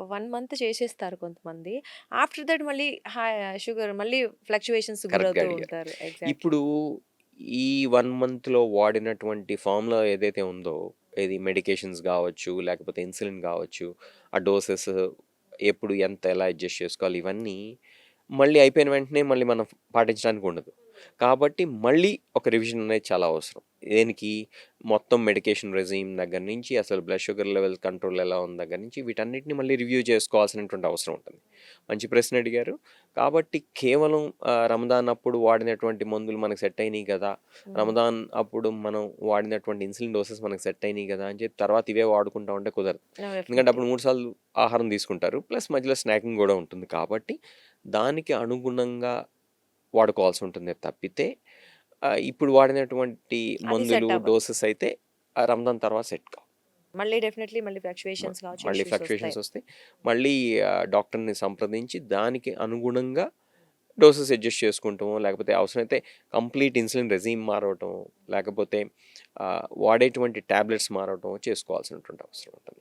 1 month చేసేస్తారు కొంతమంది. After that మళ్ళీ షుగర్ మళ్ళీ ఫ్లక్చుయేషన్స్ కరెక్ట్‌గా గురవుతూ అడిగారు. ఉంటారు. ఎగ్జాక్ట్‌లీ. ఇప్పుడు ఈ 1 మంత్‌లో వాడినటువంటి ఫార్ములా ఏదైతే ఉందో, ఏది మెడికేషన్స్ గావచ్చు, లేకపోతే ఇన్సులిన్ గావచ్చు, ఆ డోసెస్ ఎప్పుడు ఎంత ఎలా అడ్జస్ట్ చేసుకోవాలి ఇవన్నీ మళ్ళీ అయిపోయిన వెంటనే మళ్ళీ మనం పాటించడానికి ఉండదు. కాబట్టి మళ్ళీ ఒక రివిజన్ అనేది చాలా అవసరం. దేనికి? మొత్తం మెడికేషన్ రెజీమ్ దగ్గర నుంచి అసలు బ్లడ్ షుగర్ లెవెల్ కంట్రోల్ ఎలా ఉంది దగ్గర నుంచి వీటన్నిటిని మళ్ళీ రివ్యూ చేసుకోవాల్సినటువంటి అవసరం ఉంటుంది. మంచి ప్రశ్న అడిగారు. కాబట్టి కేవలం రమదాన్ అప్పుడు వాడినటువంటి మందులు మనకు సెట్ అయినాయి కదా! హ్మ్. రమదాన్ అప్పుడు మనం వాడినటువంటి ఇన్సులిన్ డోసెస్ మనకు సెట్ అయినాయి కదా! అని చెప్పి తర్వాత ఇవే వాడుకుంటా ఉంటే కుదరదు. నో ఎందుకంటే డెఫినెట్‌లీ. అప్పుడు 3 సార్లు ఆహారం తీసుకుంటారు. ప్లస్ మధ్యలో స్నాకింగ్ గూడా ఉంటుంది. కాబట్టి దానికి అనుగుణంగా వాడుకోవాల్సి ఉంటుంది తప్పితే ఇప్పుడు వాడినటువంటి అది మందులు, సెట్ అవ్వదు. డోసెస్ అయితే రంజాన్ తర్వాత సెట్ కావు. మళ్ళీ డెఫినెట్‌లీ మళ్ళీ మ ఫ్లక్చుయేషన్స్ కావచ్చు, మళ్ళీ ఇష్యూస్ ఫ్లక్చుయేషన్స్ ఒస్తాయి. వస్తాయి. మళ్ళీ డాక్టర్‌ని సంప్రదించి దానికి అనుగుణంగా డోసెస్ అడ్జస్ట్ చేసుకుంటామో, లేకపోతే అవసరమైతే కంప్లీట్ ఇన్సులిన్ రెజీమ్ మారవటమో, లేకపోతే వాడేటువంటి టాబ్లెట్స్ మారవటమో చేసుకోవాల్సినటువంటి అవసరం ఉంటుంది.